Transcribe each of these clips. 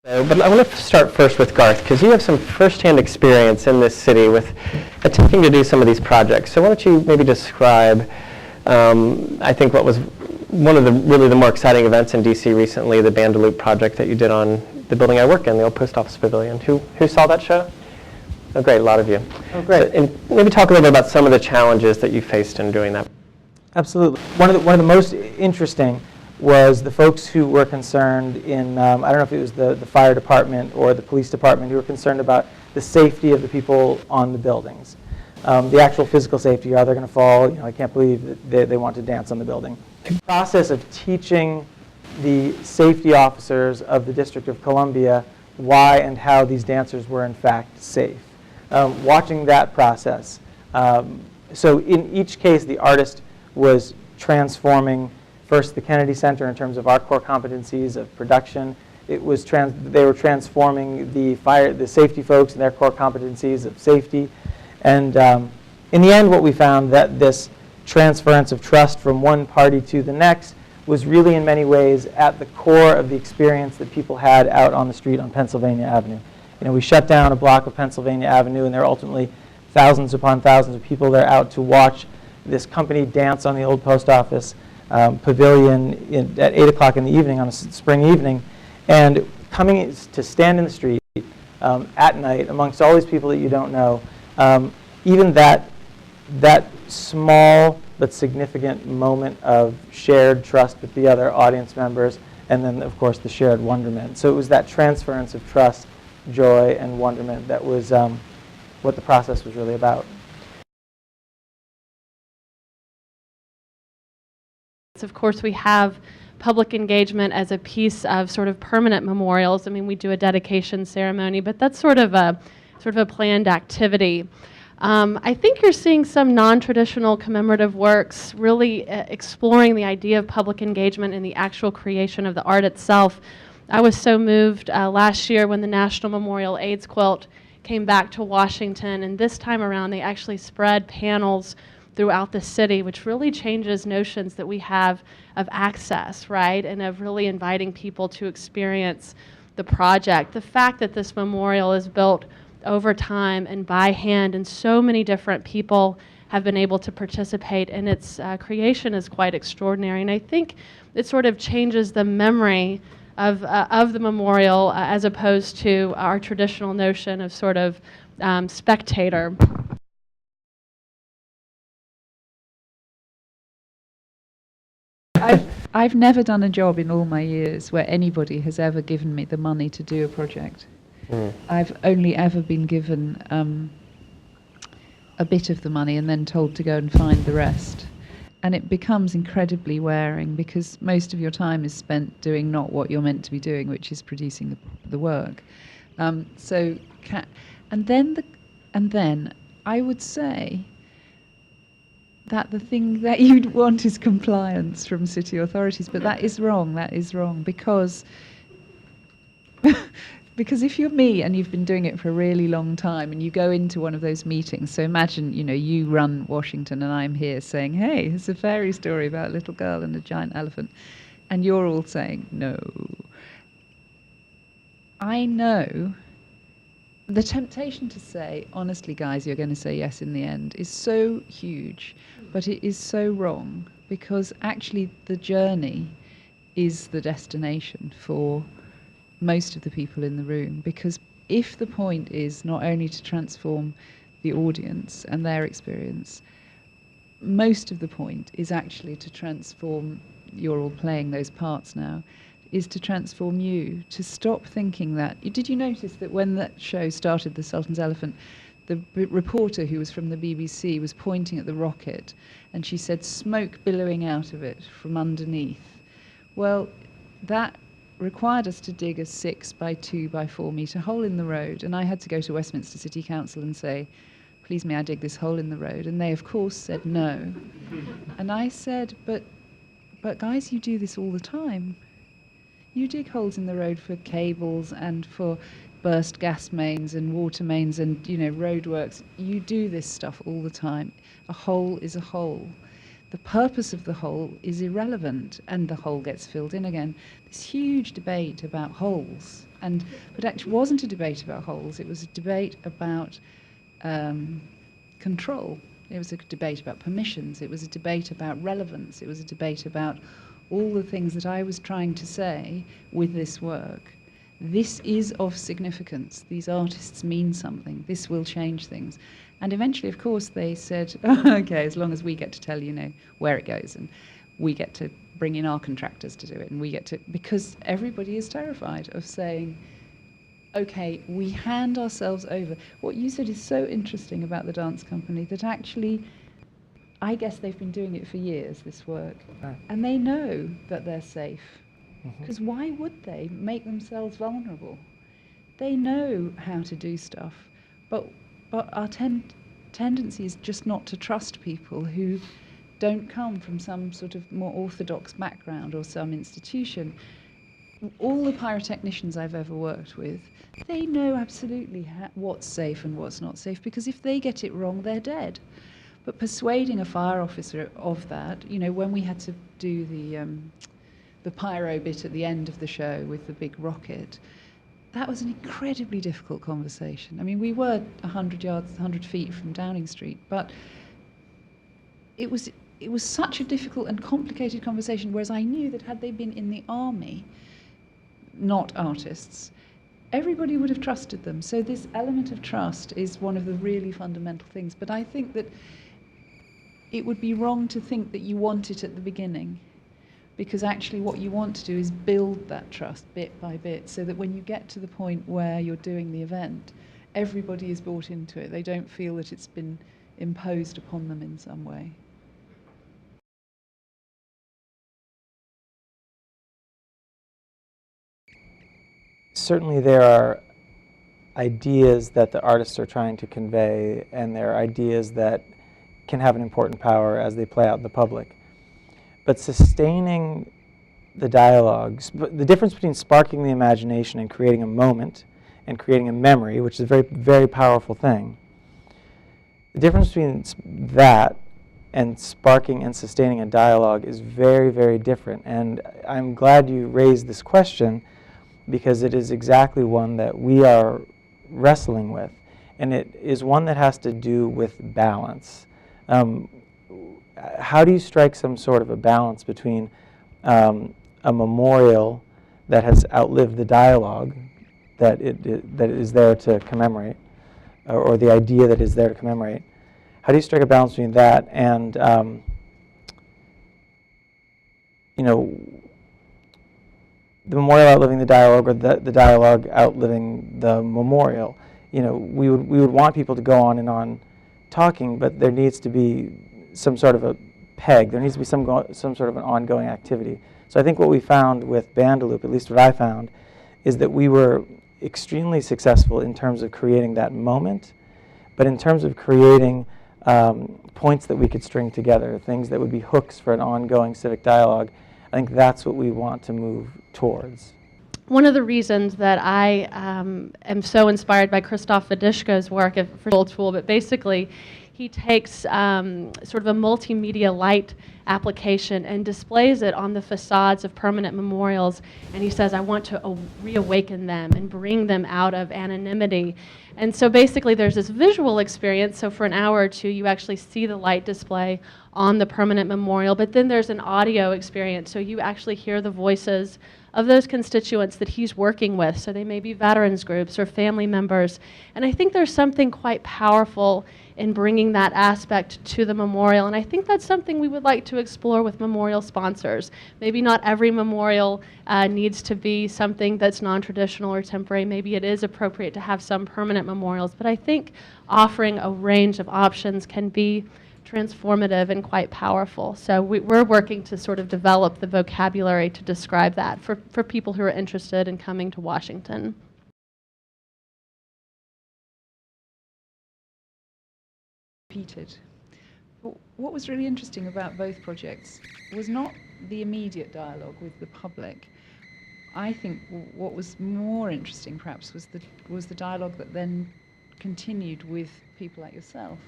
But I want to start first with Garth, because you have some first-hand experience in this city with attempting to do some of these projects. So why don't you maybe describe, I think, what was one of the really the more exciting events in DC recently, the Loeb project that you did on the building I work in, the old post office pavilion. Who saw that show? Oh, great, a lot of you. Oh, great. So, and maybe talk a little bit about some of the challenges that you faced in doing that. Absolutely. One of the most interesting was the folks who were concerned in, I don't know if it was the fire department or the police department, who were concerned about the safety of the people on the buildings. The actual physical safety, are they going to fall? I can't believe that they want to dance on the building. The process of teaching the safety officers of the District of Columbia why and how these dancers were in fact safe. Watching that process. So in each case, the artist was transforming first the Kennedy Center in terms of our core competencies of production. It was they were transforming the safety folks and their core competencies of safety. And in the end, what we found that this transference of trust from one party to the next was really in many ways at the core of the experience that people had out on the street on Pennsylvania Avenue. We shut down a block of Pennsylvania Avenue, and there were ultimately thousands upon thousands of people there out to watch this company dance on the old post office pavilion at 8 o'clock in the evening on a spring evening, and coming to stand in the street at night amongst all these people that you don't know. Even that small but significant moment of shared trust with the other audience members, and then of course the shared wonderment. So it was that transference of trust, joy, and wonderment that was what the process was really about. Of course, we have public engagement as a piece of sort of permanent memorials. I mean, we do a dedication ceremony, but that's sort of a planned activity. I think you're seeing some non-traditional commemorative works really exploring the idea of public engagement in the actual creation of the art itself. I was so moved last year when the National Memorial AIDS Quilt came back to Washington, and this time around they actually spread panels throughout the city, which really changes notions that we have of access, right, and of really inviting people to experience the project. The fact that this memorial is built over time and by hand, and so many different people have been able to participate in its creation is quite extraordinary. And I think it sort of changes the memory of the memorial as opposed to our traditional notion of sort of spectator. I've never done a job in all my years where anybody has ever given me the money to do a project. I've only ever been given a bit of the money and then told to go and find the rest. And it becomes incredibly wearing because most of your time is spent doing not what you're meant to be doing, which is producing the work. And then I would say that the thing that you'd want is compliance from city authorities, but that is wrong. That is wrong because if you're me and you've been doing it for a really long time and you go into one of those meetings, so imagine, you run Washington and I'm here saying, hey, it's a fairy story about a little girl and a giant elephant, and you're all saying, no. I know the temptation to say, honestly, guys, you're going to say yes in the end is so huge, but it is so wrong because actually the journey is the destination for most of the people in the room. Because if the point is not only to transform the audience and their experience, most of the point is actually to transform, you're all playing those parts now, is to transform you, to stop thinking that. Did you notice that when that show started, The Sultan's Elephant, the reporter who was from the BBC was pointing at the rocket and she said, smoke billowing out of it from underneath. Well, that required us to dig a 6 by 2 by 4 metre hole in the road, and I had to go to Westminster City Council and say, please may I dig this hole in the road? And they of course said no. And I said, but guys, you do this all the time. You dig holes in the road for cables and for burst gas mains and water mains and, roadworks. You do this stuff all the time. A hole is a hole. The purpose of the hole is irrelevant and the hole gets filled in again. This huge debate about holes But actually wasn't a debate about holes, it was a debate about control. It was a debate about permissions, it was a debate about relevance, it was a debate about all the things that I was trying to say with this work. This is of significance, these artists mean something, this will change things. And eventually, of course, they said, okay, as long as we get to tell where it goes, and we get to bring in our contractors to do it, and we get to, because everybody is terrified of saying, okay, we hand ourselves over. What you said is so interesting about the dance company, that actually, I guess they've been doing it for years, this work, and they know that they're safe. Because why would they make themselves vulnerable? They know how to do stuff, but our tendency is just not to trust people who don't come from some sort of more orthodox background or some institution. All the pyrotechnicians I've ever worked with, they know absolutely what's safe and what's not safe, because if they get it wrong, they're dead. But persuading a fire officer of that, when we had to do the pyro bit at the end of the show with the big rocket, that was an incredibly difficult conversation. I mean, we were 100 feet from Downing Street, but it was such a difficult and complicated conversation, whereas I knew that had they been in the army, not artists, everybody would have trusted them. So this element of trust is one of the really fundamental things. But I think that it would be wrong to think that you want it at the beginning, because actually what you want to do is build that trust bit by bit, so that when you get to the point where you're doing the event, everybody is bought into it. They don't feel that it's been imposed upon them in some way. Certainly there are ideas that the artists are trying to convey, and there are ideas that can have an important power as they play out in the public. But sustaining the dialogues, the difference between sparking the imagination and creating a moment and creating a memory, which is a very, very powerful thing, the difference between that and sparking and sustaining a dialogue is very, very different. And I'm glad you raised this question, because it is exactly one that we are wrestling with. And it is one that has to do with balance. How do you strike some sort of a balance between a memorial that has outlived the dialogue that is there to commemorate, or the idea that is there to commemorate? How do you strike a balance between that and, the memorial outliving the dialogue, or the dialogue outliving the memorial? We would want people to go on and on talking, but there needs to be some sort of a peg. There needs to be some sort of an ongoing activity. So I think what we found with Bandaloop, at least what I found, is that we were extremely successful in terms of creating that moment, but in terms of creating points that we could string together, things that would be hooks for an ongoing civic dialogue, I think that's what we want to move towards. One of the reasons that I am so inspired by Krzysztof Wadiszko's work for Old Tool, but basically he takes sort of a multimedia light application and displays it on the facades of permanent memorials, and he says, I want to reawaken them and bring them out of anonymity. And so basically there's this visual experience, so for an hour or two you actually see the light display on the permanent memorial, but then there's an audio experience, so you actually hear the voices of those constituents that he's working with. So they may be veterans groups or family members. And I think there's something quite powerful in bringing that aspect to the memorial. And I think that's something we would like to explore with memorial sponsors. Maybe not every memorial needs to be something that's non-traditional or temporary. Maybe it is appropriate to have some permanent memorials. But I think offering a range of options can be transformative and quite powerful. So we're working to sort of develop the vocabulary to describe that for people who are interested in coming to Washington. Repeated. But what was really interesting about both projects was not the immediate dialogue with the public. I think what was more interesting perhaps was the dialogue that then continued with people like yourself,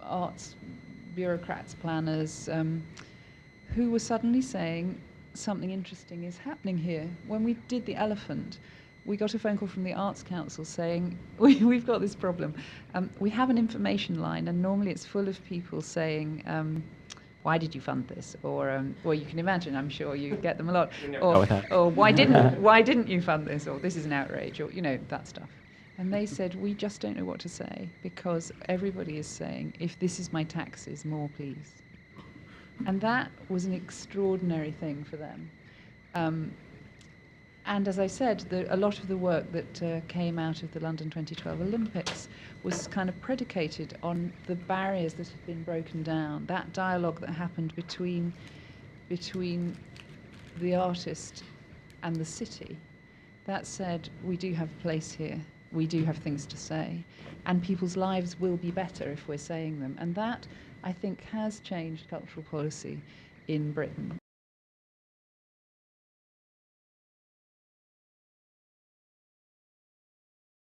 arts bureaucrats, planners, who were suddenly saying something interesting is happening here. When we did the elephant, we got a phone call from the Arts Council saying, we've got this problem. We have an information line, and normally it's full of people saying, why did you fund this? Or, well, you can imagine, I'm sure you get them a lot. Or why didn't you fund this? Or this is an outrage, or, that stuff. And they said, we just don't know what to say, because everybody is saying, if this is my taxes, more please. And that was an extraordinary thing for them. And as I said, a lot of the work that came out of the London 2012 Olympics was kind of predicated on the barriers that had been broken down, that dialogue that happened between the artist and the city. That said, we do have a place here, we do have things to say, and people's lives will be better if we're saying them. And that, I think, has changed cultural policy in Britain.